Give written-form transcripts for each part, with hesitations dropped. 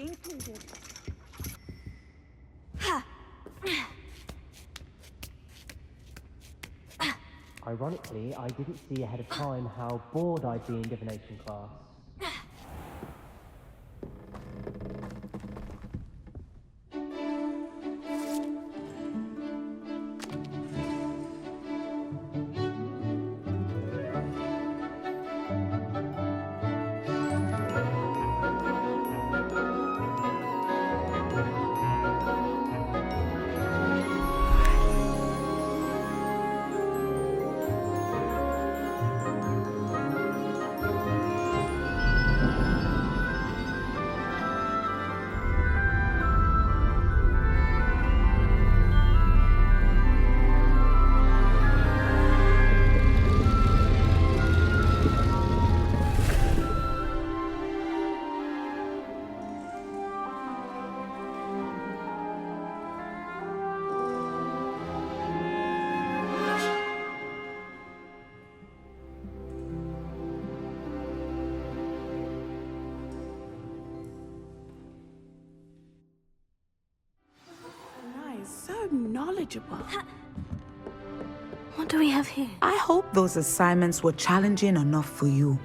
included. Ironically, I didn't see ahead of time how bored I'd be in divination class. So knowledgeable. What do we have here? I hope those assignments were challenging enough for you.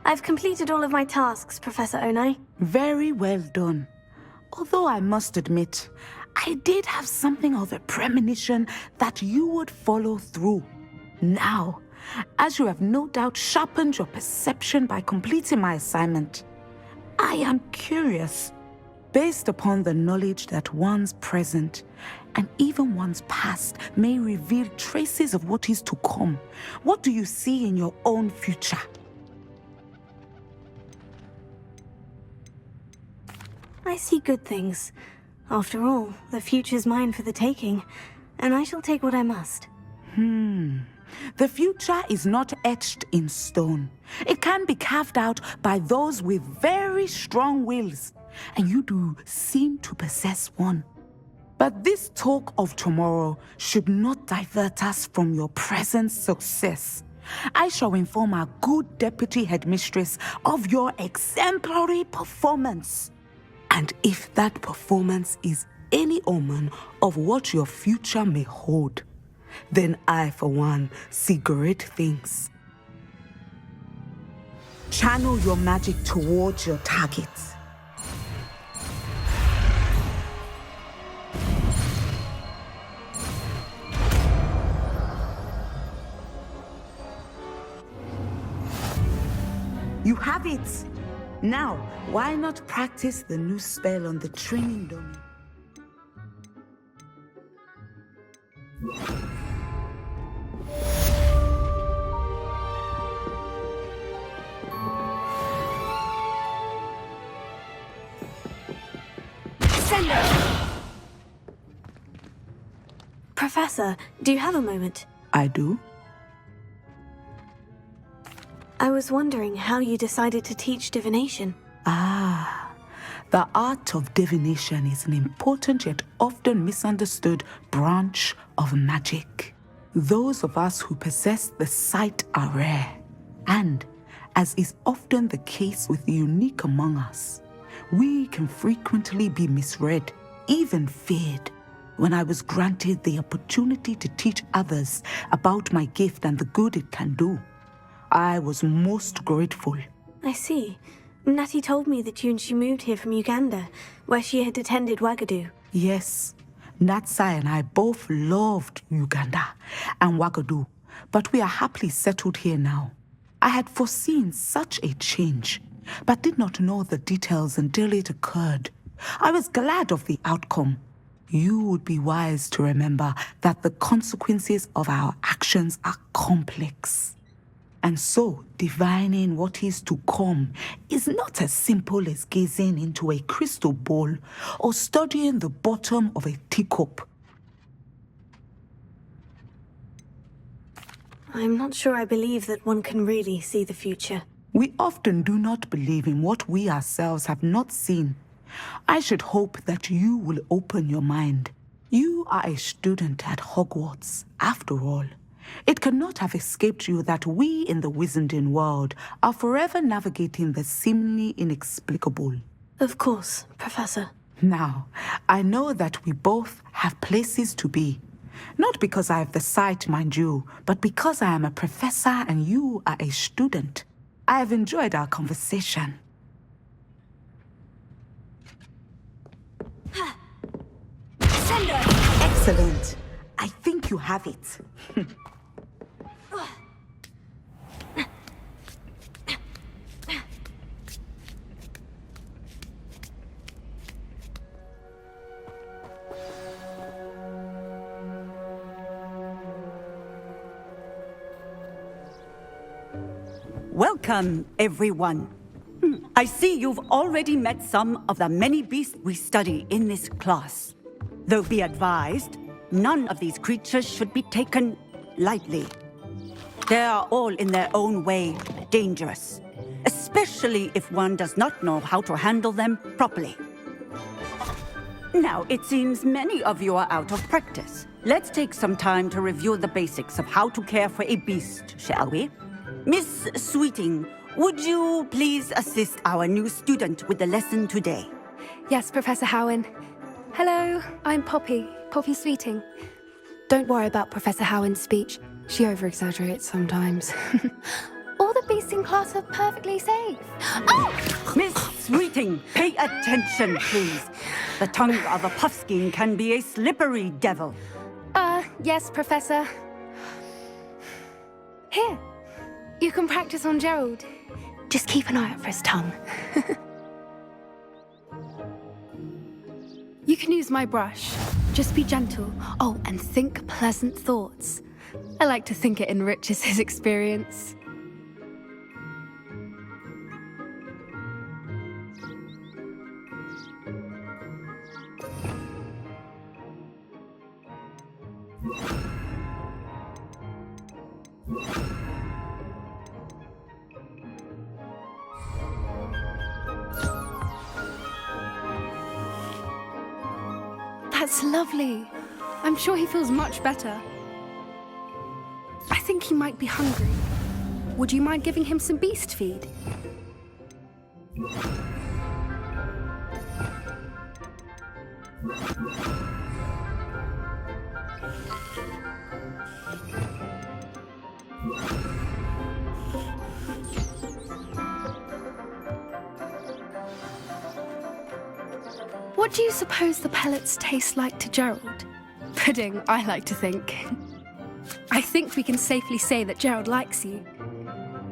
I've completed all of my tasks, Professor Onai. Very well done. Although I must admit, I did have something of a premonition that you would follow through. Now, as you have no doubt sharpened your perception by completing my assignment, I am curious. Based upon the knowledge that one's present and even one's past may reveal traces of what is to come, what do you see in your own future? I see good things. After all, the future's mine for the taking, and I shall take what I must. The future is not etched in stone. It can be carved out by those with very strong wills. And you do seem to possess one. But this talk of tomorrow should not divert us from your present success. I shall inform our good deputy headmistress of your exemplary performance. And if that performance is any omen of what your future may hold, then I, for one, see great things. Channel your magic towards your targets. You have it! Now, why not practice the new spell on the training dummy? Send it! Professor, do you have a moment? I do? I was wondering how you decided to teach divination. The art of divination is an important yet often misunderstood branch of magic. Those of us who possess the sight are rare, and, as is often the case with the unique among us, we can frequently be misread, even feared. When I was granted the opportunity to teach others about my gift and the good it can do, I was most grateful. I see. Natty told me that you and she moved here from Uganda, where she had attended Wagadu. Yes, Natsai and I both loved Uganda and Wagadu, but we are happily settled here now. I had foreseen such a change, but did not know the details until it occurred. I was glad of the outcome. You would be wise to remember that the consequences of our actions are complex. And so, divining what is to come is not as simple as gazing into a crystal ball or studying the bottom of a teacup. I'm not sure I believe that one can really see the future. We often do not believe in what we ourselves have not seen. I should hope that you will open your mind. You are a student at Hogwarts, after all. It cannot have escaped you that we in the Wizarding world are forever navigating the seemingly inexplicable. Of course, Professor. Now, I know that we both have places to be. Not because I have the sight, mind you, but because I am a professor and you are a student. I have enjoyed our conversation. Sender! Excellent. I think you have it. Welcome, everyone. I see you've already met some of the many beasts we study in this class. Though be advised, none of these creatures should be taken lightly. They are all in their own way dangerous, especially if one does not know how to handle them properly. Now, it seems many of you are out of practice. Let's take some time to review the basics of how to care for a beast, shall we? Miss Sweeting, would you please assist our new student with the lesson today? Yes, Professor Howen. Hello, I'm Poppy Sweeting. Don't worry about Professor Howen's speech. She over-exaggerates sometimes. All the beasts in class are perfectly safe. Oh! Miss Sweeting, pay attention, please. The tongue of a puffskein can be a slippery devil. Yes, Professor. Here, you can practice on Gerald. Just keep an eye out for his tongue. You can use my brush. Just be gentle. Oh, and think pleasant thoughts. I like to think it enriches his experience. That's lovely. I'm sure he feels much better. I think he might be hungry. Would you mind giving him some beast feed? What do you suppose the pellets taste like to Gerald? Pudding, I like to think. I think we can safely say that Gerald likes you.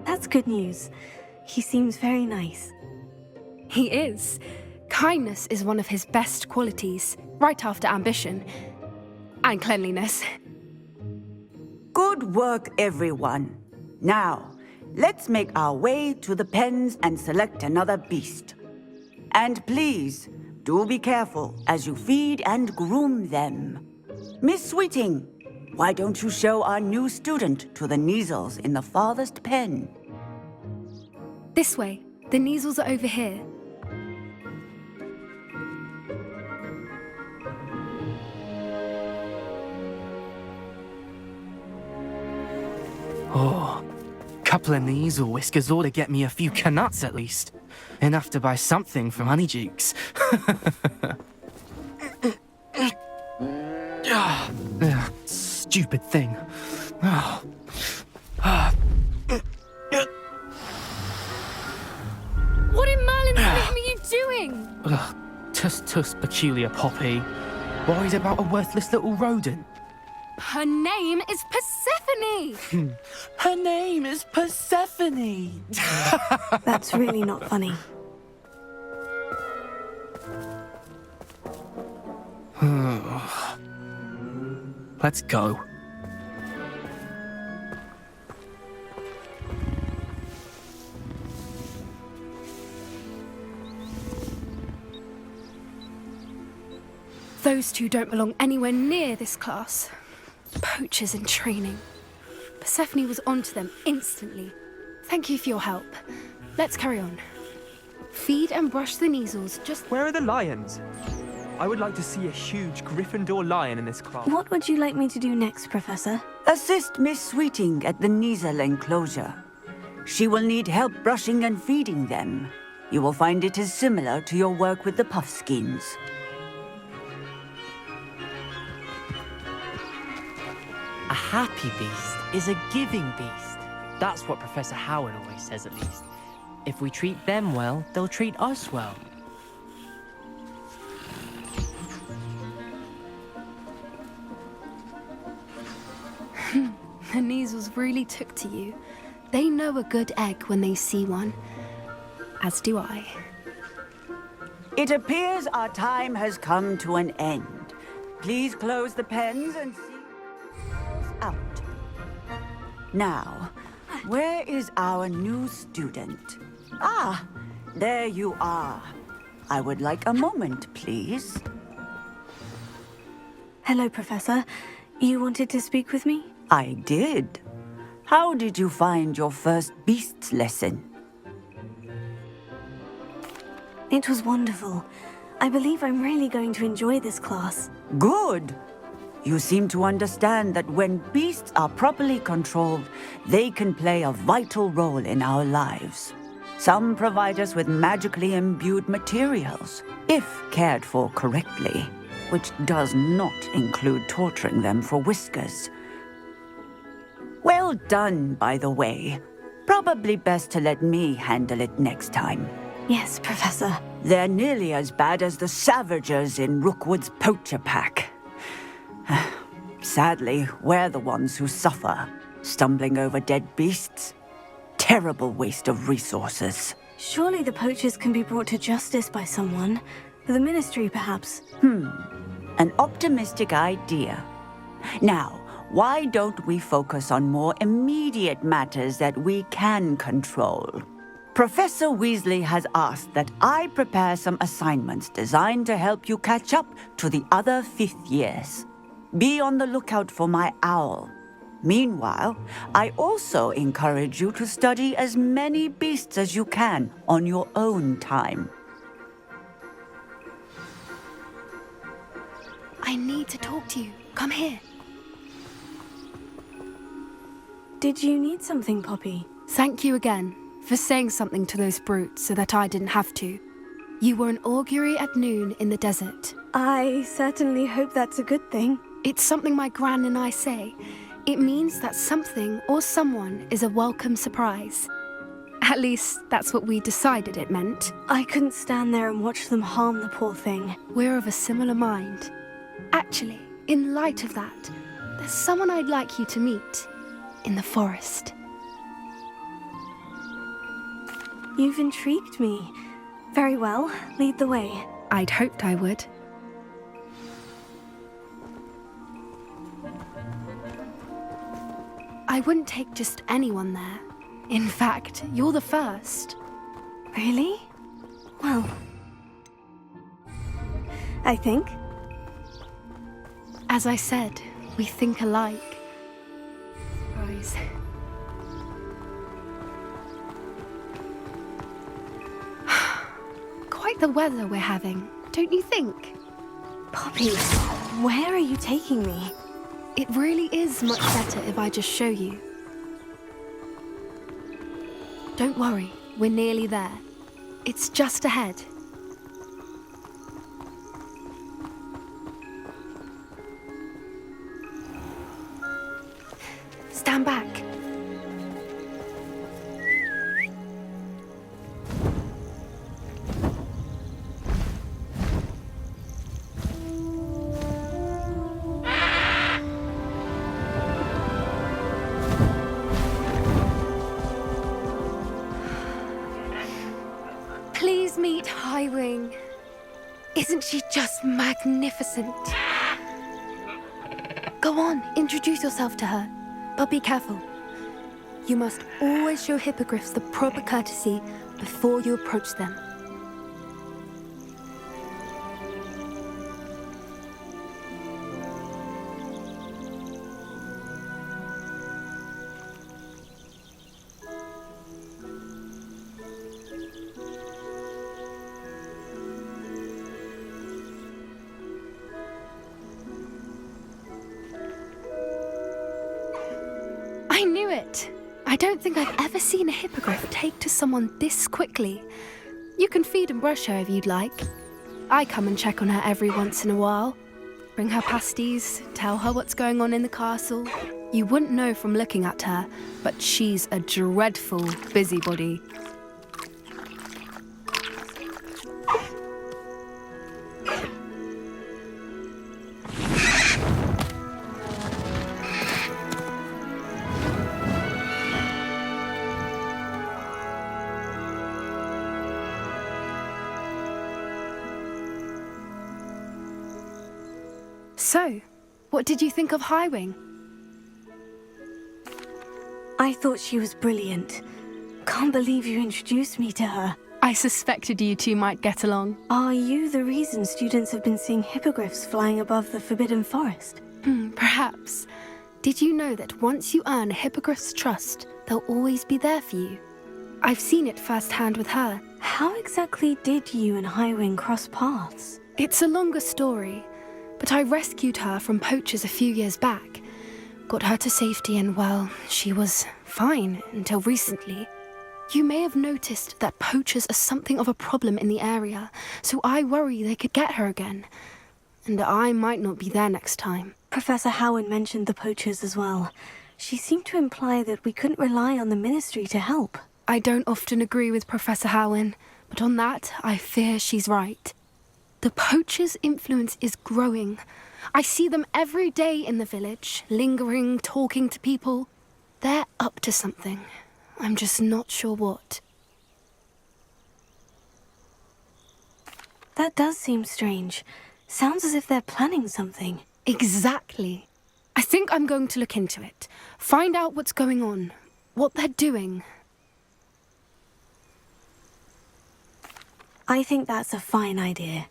That's good news. He seems very nice. He is. Kindness is one of his best qualities, right after ambition. And cleanliness. Good work, everyone. Now, let's make our way to the pens and select another beast. And please, do be careful as you feed and groom them. Miss Sweeting, why don't you show our new student to the Kneazles in the farthest pen? This way. The Kneazles are over here. Oh, couple of Kneazle whiskers ought to get me a few canuts at least. Enough to buy something from Honeydukes. Stupid thing. What in Merlin's name are you doing? Tuss, peculiar Poppy. Worried about a worthless little rodent. Her name is Persephone! Her name is Persephone. That's really not funny. Let's go. Those two don't belong anywhere near this class. Poachers in training. Persephone was onto them instantly. Thank you for your help. Let's carry on. Feed and brush the Kneazles, just... Where are the lions? I would like to see a huge Gryffindor lion in this class. What would you like me to do next, Professor? Assist Miss Sweeting at the Kneazle enclosure. She will need help brushing and feeding them. You will find it is similar to your work with the Puffskeins. A happy beast is a giving beast. That's what Professor Howard always says, at least. If we treat them well, they'll treat us well. The Neasels really took to you. They know a good egg when they see one. As do I. It appears our time has come to an end. Please close the pens and see out. Now, where is our new student? Ah, there you are. I would like a moment, please. Hello, Professor. You wanted to speak with me? I did. How did you find your first beasts lesson? It was wonderful. I believe I'm really going to enjoy this class. Good. You seem to understand that when beasts are properly controlled, they can play a vital role in our lives. Some provide us with magically imbued materials, if cared for correctly, which does not include torturing them for whiskers. Well done, by the way. Probably best to let me handle it next time. Yes, Professor. They're nearly as bad as the Savagers in Rookwood's poacher pack. Sadly, we're the ones who suffer, stumbling over dead beasts. Terrible waste of resources. Surely the poachers can be brought to justice by someone. The Ministry, perhaps. An optimistic idea. Now, why don't we focus on more immediate matters that we can control? Professor Weasley has asked that I prepare some assignments designed to help you catch up to the other fifth years. Be on the lookout for my owl. Meanwhile, I also encourage you to study as many beasts as you can on your own time. I need to talk to you. Come here. Did you need something, Poppy? Thank you again for saying something to those brutes so that I didn't have to. You were an augury at noon in the desert. I certainly hope that's a good thing. It's something my gran and I say. It means that something or someone is a welcome surprise. At least, that's what we decided it meant. I couldn't stand there and watch them harm the poor thing. We're of a similar mind. Actually, in light of that, there's someone I'd like you to meet in the forest. You've intrigued me. Very well, lead the way. I'd hoped I would. I wouldn't take just anyone there. In fact, you're the first. Really? Well, I think. As I said, we think alike. Surprise. Quite the weather we're having, don't you think? Poppy, where are you taking me? It really is much better if I just show you. Don't worry, we're nearly there. It's just ahead. Stand back. Please meet Highwing. Isn't she just magnificent? Go on, introduce yourself to her. But be careful. You must always show hippogriffs the proper courtesy before you approach them. I knew it! I don't think I've ever seen a hippogriff take to someone this quickly. You can feed and brush her if you'd like. I come and check on her every once in a while. Bring her pasties, tell her what's going on in the castle. You wouldn't know from looking at her, but she's a dreadful busybody. So, what did you think of Highwing? I thought she was brilliant. Can't believe you introduced me to her. I suspected you two might get along. Are you the reason students have been seeing hippogriffs flying above the Forbidden Forest? Perhaps. Did you know that once you earn a hippogriff's trust, they'll always be there for you? I've seen it firsthand with her. How exactly did you and Highwing cross paths? It's a longer story, but I rescued her from poachers a few years back. Got her to safety and, well, she was fine until recently. You may have noticed that poachers are something of a problem in the area, so I worry they could get her again. And I might not be there next time. Professor Howen mentioned the poachers as well. She seemed to imply that we couldn't rely on the Ministry to help. I don't often agree with Professor Howen, but on that, I fear she's right. The poachers' influence is growing. I see them every day in the village, lingering, talking to people. They're up to something. I'm just not sure what. That does seem strange. Sounds as if they're planning something. Exactly. I think I'm going to look into it. Find out what's going on, what they're doing. I think that's a fine idea.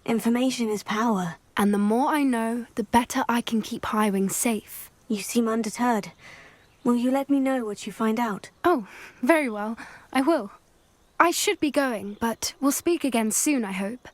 Information is power. And the more I know, the better I can keep Highwing safe. You seem undeterred. Will you let me know what you find out? Oh, very well. I will. I should be going, but we'll speak again soon, I hope.